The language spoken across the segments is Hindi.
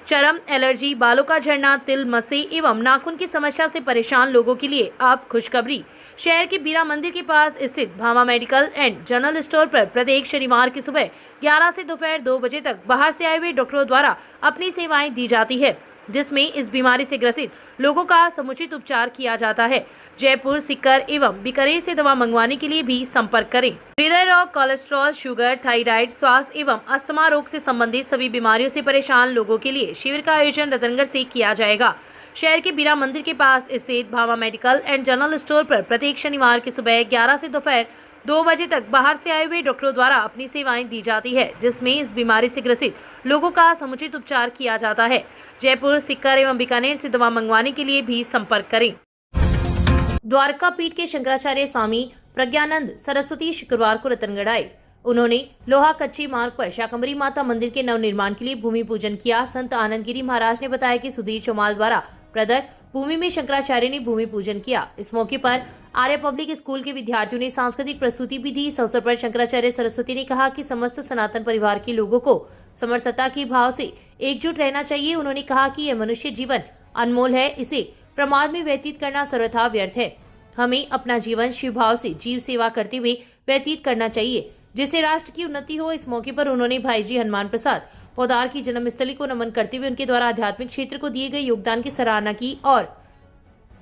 चरम एलर्जी, बालों का झड़ना, तिल, मसे एवं नाखून की समस्या से परेशान लोगों के लिए अब खुशखबरी। शहर के बीरा मंदिर के पास स्थित Bhama medical and general store पर प्रत्येक शनिवार की सुबह 11 से दोपहर 2 बजे तक बाहर से आए हुए डॉक्टरों द्वारा अपनी सेवाएं दी जाती है, जिसमें इस बीमारी से ग्रसित लोगों का समुचित उपचार किया जाता है। जयपुर, सीकर एवं बीकानेर से दवा मंगवाने के लिए भी संपर्क करें। हृदय रोग, कोलेस्ट्रॉल, शुगर, थायराइड, श्वास एवं अस्थमा रोग से संबंधित सभी बीमारियों से परेशान लोगों के लिए शिविर का आयोजन रतनगढ़ से किया जाएगा। शहर के बीरा मंदिर के पास स्थित Bhama medical and general store पर प्रत्येक शनिवार की सुबह 11 से दोपहर 2 बजे तक बाहर से आए हुए डॉक्टरों द्वारा अपनी सेवाएं दी जाती है, जिसमें इस बीमारी से ग्रसित लोगों का समुचित उपचार किया जाता है। जयपुर, सीकर एवं बीकानेर से दवा मंगवाने के लिए भी संपर्क करें। द्वारका पीठ के शंकराचार्य स्वामी प्रज्ञानंद सरस्वती शुक्रवार को रतनगढ़ आए। उन्होंने लोहा कच्ची मार्ग पर शाकंभरी माता मंदिर के नवनिर्माण के लिए भूमि पूजन किया। संत आनंद गिरी महाराज ने बताया कि सुधीर चौमाल द्वारा प्रदत्त भूमि में शंकराचार्य ने भूमि पूजन किया। इस मौके पर आर्य पब्लिक स्कूल के विद्यार्थियों ने सांस्कृतिक प्रस्तुति भी दी। इस अवसर पर शंकराचार्य सरस्वती ने कहा कि समस्त सनातन परिवार के लोगों को समरसता के भाव से एकजुट रहना चाहिए। उन्होंने कहा कि यह मनुष्य जीवन अनमोल है, इसे प्रमाद में व्यतीत करना सर्वथा व्यर्थ है। हमें अपना जीवन शिव भाव से जीव सेवा करते हुए व्यतीत करना चाहिए, जिससे राष्ट्र की उन्नति हो। इस मौके पर उन्होंने भाई जी हनुमान प्रसाद पोदार की जन्मस्थली को नमन करते हुए उनके द्वारा आध्यात्मिक क्षेत्र को दिए गए योगदान की सराहना की और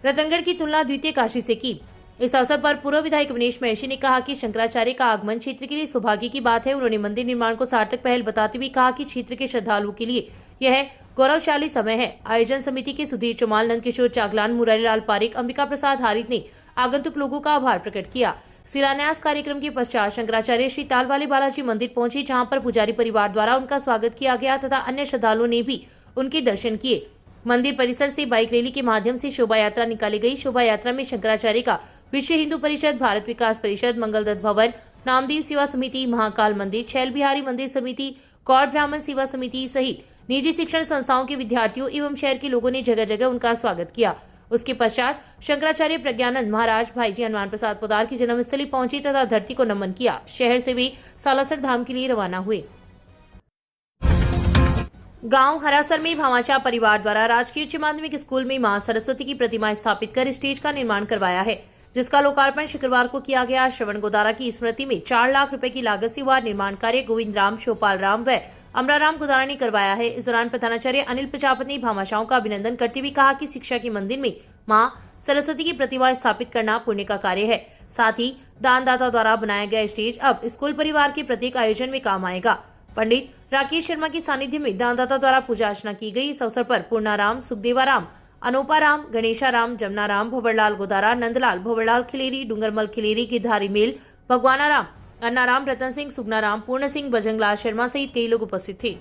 रतनगढ़ की तुलना द्वितीय काशी से की। इस अवसर पर पूर्व विधायक मनीष महर्षि ने कहा कि शंकराचार्य का आगमन क्षेत्र के लिए सौभाग्य की बात है। उन्होंने मंदिर निर्माण को सार्थक पहल बताते हुए कहा कि क्षेत्र के श्रद्धालुओं के लिए यह गौरवशाली समय है। आयोजन समिति के सुधीर चौमाल, नंद किशोर चागलान, मुरारीलाल पारिक, अंबिका प्रसाद हारित ने आगंतुक लोगों का आभार प्रकट किया। शिलान्यास कार्यक्रम के पश्चात शंकराचार्य श्री तालवाले बालाजी मंदिर पहुंचे, जहां पर पुजारी परिवार द्वारा उनका स्वागत किया गया तथा अन्य श्रद्धालुओं ने भी उनके दर्शन किए। मंदिर परिसर से बाइक रैली के माध्यम से शोभा यात्रा निकाली गई। शोभा यात्रा में शंकराचार्य का विश्व हिंदू परिषद, भारत विकास परिषद, मंगलदत्त भवन, नामदेव सेवा समिति, महाकाल मंदिर, छैल बिहारी मंदिर समिति, गौड़ ब्राह्मण सेवा समिति सहित निजी शिक्षण संस्थाओं के विद्यार्थियों एवं शहर के लोगों ने जगह जगह उनका स्वागत किया। उसके पश्चात शंकराचार्य प्रज्ञानंद महाराज भाई जी हनुमान प्रसाद पोदार की जन्मस्थली पहुंचे तथा धरती को नमन किया। शहर से वे सालासर धाम के लिए रवाना हुए। गांव हरासर में भामाशाह परिवार द्वारा राजकीय उच्च माध्यमिक स्कूल में मां सरस्वती की प्रतिमा स्थापित कर स्टेज का निर्माण करवाया है, जिसका लोकार्पण शुक्रवार को किया गया। श्रवण गोदारा की स्मृति में 4 लाख रुपए की लागत से हुआ निर्माण कार्य गोविंद राम, शोपाल राम व अमराराम गोदारा ने करवाया है। इस दौरान प्रधानाचार्य अनिल प्रजापति ने भामाशाहों का अभिनंदन करते हुए कहा कि शिक्षा के मंदिर में मां सरस्वती की प्रतिमा स्थापित करना पुण्य का कार्य है। साथ ही दानदाता द्वारा बनाया गया स्टेज अब स्कूल परिवार के प्रत्येक आयोजन में काम आएगा। पंडित राकेश शर्मा की सानिध्य में दानदाता द्वारा पूजा अर्चना की गई। इस अवसर पर पूर्णाराम, सुखदेवाराम, अनोपाराम, गणेशाराम, जमनाराम, भंवरलाल गोदारा, नंदलाल, भंवरलाल खिलेरी, डूंगरमल खिलेरी, गिरधारी मेल, भगवानाराम, अन्नाराम, रतन सिंह, सुगनाराम, पूर्ण सिंह, बजरंगलाल शर्मा सहित कई लोग उपस्थित थे।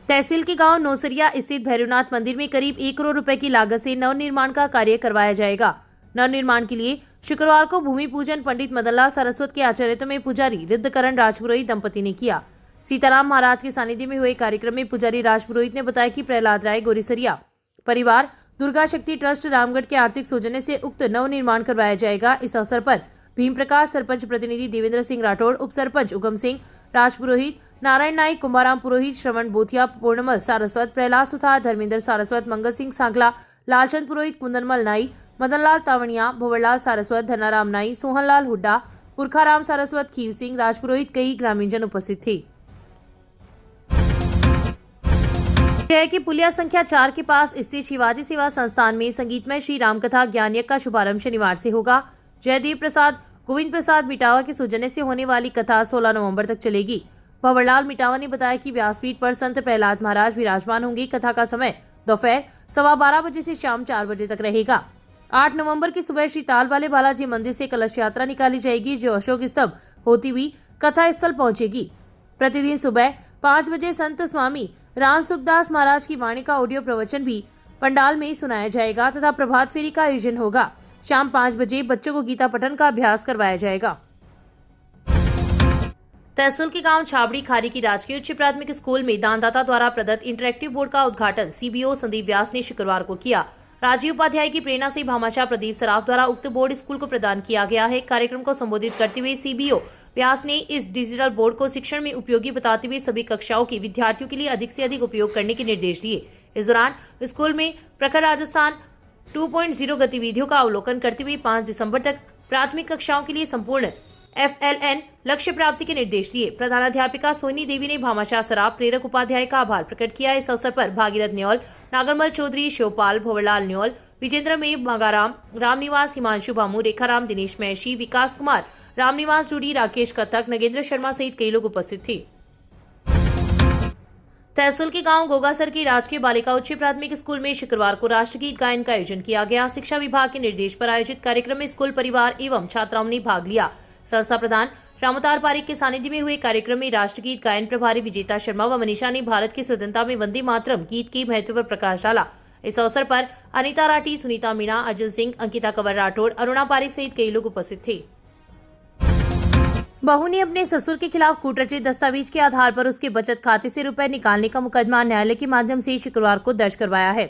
तहसील के गांव नौसरिया स्थित भैरवनाथ मंदिर में करीब 1 करोड़ रुपए की लागत से नवनिर्माण का कार्य करवाया जाएगा। नवनिर्माण के लिए शुक्रवार को भूमि पूजन पंडित मदनलाल सारस्वत के आचार्यत्व में पुजारी रिद्धकरण राजपुरोहित दंपति ने किया। सीताराम महाराज के सानिध्य में हुए कार्यक्रम में पुजारी राजपुरोहित ने बताया कि प्रहलाद राय गोरीसरिया परिवार दुर्गा शक्ति ट्रस्ट रामगढ़ के आर्थिक सौजन्य से उक्त नवनिर्माण करवाया जाएगा। इस अवसर पर भीम प्रकाश, सरपंच प्रतिनिधि देवेंद्र सिंह राठौड़, उप सरपंच उगम सिंह राजपुरोहित, नारायण नाइक, कुमाराम पुरोहित, श्रवण बोथिया, पूर्णमल सारस्वत, प्रहलाद सुथार, धर्मेंद्र सारस्वत, मंगल सिंह सांगला, लालचंद पुरोहित, कुंदनमल नाई, मदनलाल तावणिया, भंवरलाल सारस्वत, धनाराम नाई, सोहनलाल हुड्डा, पुरखाराम सारस्वत, खीव सिंह राजपुरोहित कई ग्रामीणजन उपस्थित थे। शहर की पुलिया संख्या 4 के पास स्थित शिवाजी सेवा संस्थान में संगीतमय श्री रामकथा ज्ञान यज्ञ का शुभारंभ शनिवार से होगा। जयदेव प्रसाद, गोविंद प्रसाद मिटावा के सौजन्य से होने वाली कथा 16 नवंबर तक चलेगी। भंवरलाल मिटावा ने बताया कि व्यासपीठ पर संत प्रहलाद महाराज विराजमान होंगे। कथा का समय दोपहर 12:15 बजे से शाम 4 बजे तक रहेगा। 8 नवंबर की सुबह श्री तालवाले बालाजी मंदिर से कलश यात्रा निकाली जाएगी, जो अशोक स्तंभ होती हुई कथा स्थल पहुंचेगी। प्रतिदिन सुबह 5 बजे संत स्वामी राम सुखदास महाराज की वाणी का ऑडियो प्रवचन भी पंडाल में सुनाया जाएगा तथा प्रभात फेरी का आयोजन होगा। शाम 5 बजे बच्चों को गीता पठन का अभ्यास करवाया जाएगा। तहसील के गांव छाबड़ी खारी की राजकीय उच्च प्राथमिक स्कूल में दानदाता द्वारा प्रदत्त इंटरैक्टिव बोर्ड का उद्घाटन सीबीओ संदीप व्यास ने शुक्रवार को किया। राजीव उपाध्याय की प्रेरणा से भामाशाह प्रदीप सराफ द्वारा उक्त बोर्ड स्कूल को प्रदान किया गया है। कार्यक्रम को संबोधित करते हुए सीबीओ व्यास ने इस डिजिटल बोर्ड को शिक्षण में उपयोगी बताते हुए सभी कक्षाओं के विद्यार्थियों के लिए अधिक से अधिक उपयोग करने के निर्देश दिए। इस दौरान स्कूल में प्रखर राजस्थान 2.0 गतिविधियों का अवलोकन करते हुए 5 दिसंबर तक प्राथमिक कक्षाओं के लिए संपूर्ण FLN लक्ष्य प्राप्ति के निर्देश दिए। प्रधानाध्यापिका सोनी देवी ने भामाशाह सराफ प्रेरक उपाध्याय का आभार प्रकट किया। इस अवसर पर भागीरथ न्योल, नागरमल चौधरी, शिवपाल, भंवरलाल न्योल, विजेंद्र में मंगाराम, रामनिवास, हिमांशु भामू, रेखाराम, दिनेश महर्षि, विकास कुमार, रामनिवास डूडी, राकेश कथक, नगेंद्र शर्मा सहित कई लोग उपस्थित थे। तहसील के गांव गोगासर की राजकीय बालिका उच्च प्राथमिक स्कूल में शुक्रवार को राष्ट्रगीत गायन का आयोजन किया गया। शिक्षा विभाग के निर्देश पर आयोजित कार्यक्रम में स्कूल परिवार एवं छात्राओं ने भाग लिया। संस्था प्रधान रामोतार पारिक के सानिध्य में हुए कार्यक्रम में राष्ट्रगीत गायन प्रभारी विजेता शर्मा व मनीषा ने भारत की स्वतंत्रता में वंदे मातरम गीत के महत्व पर प्रकाश डाला। इस अवसर पर अनिता राठी, सुनीता मीणा, अर्जुन सिंह, अंकिता कंवर राठौड़, अरुणा पारिक सहित कई लोग उपस्थित थे। बहू ने अपने ससुर के खिलाफ कूटरचित दस्तावेज के आधार पर उसके बचत खाते से रुपए निकालने का मुकदमा न्यायालय के माध्यम से शुक्रवार को दर्ज करवाया है।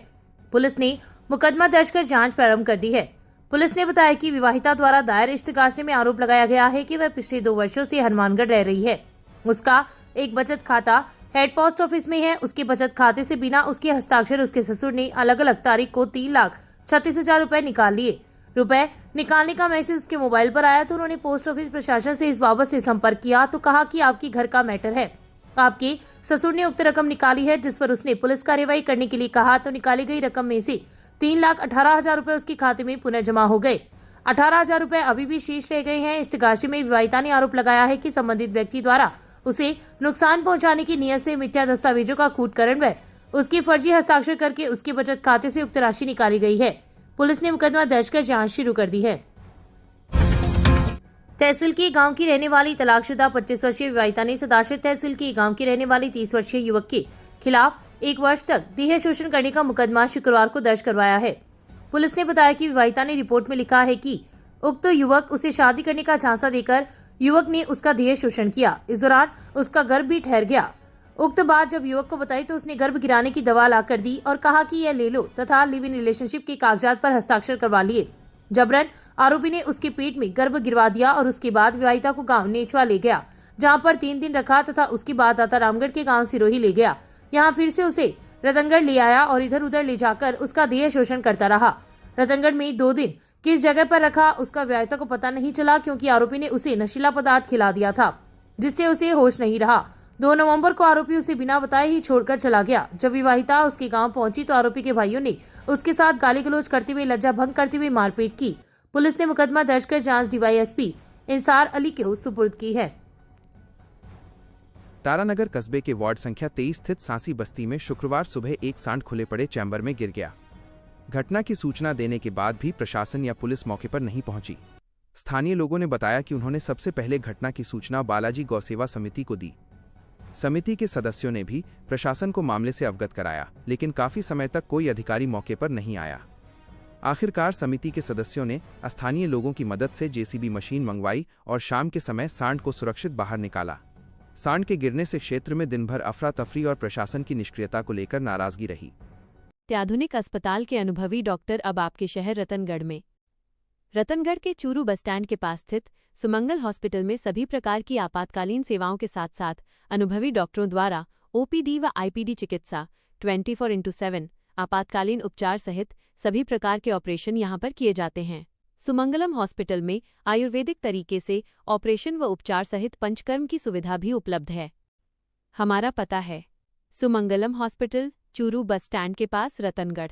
पुलिस ने मुकदमा दर्ज कर जांच प्रारंभ कर दी है। पुलिस ने बताया कि विवाहिता द्वारा दायर इश्तिगासे में आरोप लगाया गया है कि वह पिछले 2 वर्षों से हनुमानगढ़ रह रही है। उसका एक बचत खाता हेड पोस्ट ऑफिस में है। उसके बचत खाते से बिना उसके हस्ताक्षर उसके ससुर ने अलग अलग तारीख को 3,36,000 रुपए निकाल लिए। रुपए निकालने का मैसेज उसके मोबाइल पर आया तो उन्होंने पोस्ट ऑफिस प्रशासन से इस बाबत से संपर्क किया तो कहा कि आपकी घर का मैटर है, आपके ससुर ने उक्त रकम निकाली है, जिस पर उसने पुलिस कार्रवाई करने के लिए कहा तो निकाली गई रकम में से 3,18,000 रुपए उसके खाते में पुनः जमा हो गए। 18,000 रुपए अभी भी शेष रह गए हैं। इस्तिगासे में विवाहिता ने आरोप लगाया है कि संबंधित व्यक्ति द्वारा उसे नुकसान पहुंचाने की नियत से मिथ्या दस्तावेजों का कूटकरण व उसकी फर्जी हस्ताक्षर करके उसके बचत खाते से उक्त राशि निकाली गई है। पुलिस ने मुकदमा दर्ज कर जांच शुरू कर दी है। तहसील के गांव की रहने वाली तलाकशुदा 25 वर्षीय विवाहिता ने सदाशिव तहसील के गांव की रहने वाली 30 वर्षीय युवक के खिलाफ 1 वर्ष तक देह शोषण करने का मुकदमा शुक्रवार को दर्ज करवाया है। पुलिस ने बताया कि विवाहिता ने रिपोर्ट में लिखा है कि उक्त युवक उसे शादी करने का झांसा देकर युवक ने उसका देह शोषण किया। इस दौरान उसका गर्भ भी ठहर गया। उक्त बात जब युवक को बताई तो उसने गर्भ गिराने की दवा ला कर दी और कहा कि यह ले लो तथा लिव इन रिलेशनशिप के कागजात पर हस्ताक्षर करवा लिए। जबरन आरोपी ने उसके पेट में गर्भ गिरवा दिया और उसके बाद विवाहिता को गांव नेचवा ले गया, जहां पर 3 दिन रखा तथा उसके बाद दाता रामगढ़ के गांव सिरोही ले गया। यहां फिर से उसे रतनगढ़ ले आया और इधर उधर ले जाकर उसका देह शोषण करता रहा। रतनगढ़ में 2 दिन किस जगह पर रखा उसका विवाहिता को पता नहीं चला, क्योंकि आरोपी ने उसे नशीला पदार्थ खिला दिया था जिससे उसे होश नहीं रहा। 2 नवंबर को आरोपी उसे बिना बताए ही छोड़कर चला गया। जब विवाहिता उसके गांव पहुंची तो आरोपी के भाइयों ने उसके साथ गाली गलौज करते हुए लज्जा भंग करते हुए मारपीट की। पुलिस ने मुकदमा दर्ज कर जांच DYSP इंसार अली के सुपुर्द की है। तारानगर कस्बे के वार्ड संख्या 23 स्थित सांसी बस्ती में शुक्रवार सुबह एक सांड खुले पड़े चैम्बर में गिर गया। घटना की सूचना देने के बाद भी प्रशासन या पुलिस मौके पर नहीं पहुंची। स्थानीय लोगों ने बताया कि उन्होंने सबसे पहले घटना की सूचना बालाजी गौसेवा समिति को दी। समिति के सदस्यों ने भी प्रशासन को मामले से अवगत कराया, लेकिन काफी समय तक कोई अधिकारी मौके पर नहीं आया। आखिरकार समिति के सदस्यों ने स्थानीय लोगों की मदद से JCB मशीन मंगवाई और शाम के समय सांड को सुरक्षित बाहर निकाला। सांड के गिरने से क्षेत्र में दिन भर अफरा तफरी और प्रशासन की निष्क्रियता को लेकर नाराजगी रही। अत्याधुनिक अस्पताल के अनुभवी डॉक्टर अब आपके शहर रतनगढ़ में। रतनगढ़ के चूरू बस स्टैंड के पास स्थित सुमंगल हॉस्पिटल में सभी प्रकार की आपातकालीन सेवाओं के साथ साथ अनुभवी डॉक्टरों द्वारा OPD व IPD चिकित्सा 24/7 आपातकालीन उपचार सहित सभी प्रकार के ऑपरेशन यहां पर किए जाते हैं। सुमंगलम हॉस्पिटल में आयुर्वेदिक तरीके से ऑपरेशन व उपचार सहित पंचकर्म की सुविधा भी उपलब्ध है। हमारा पता है Sumangalam hospital, Churu bus stand के पास, रतनगढ़।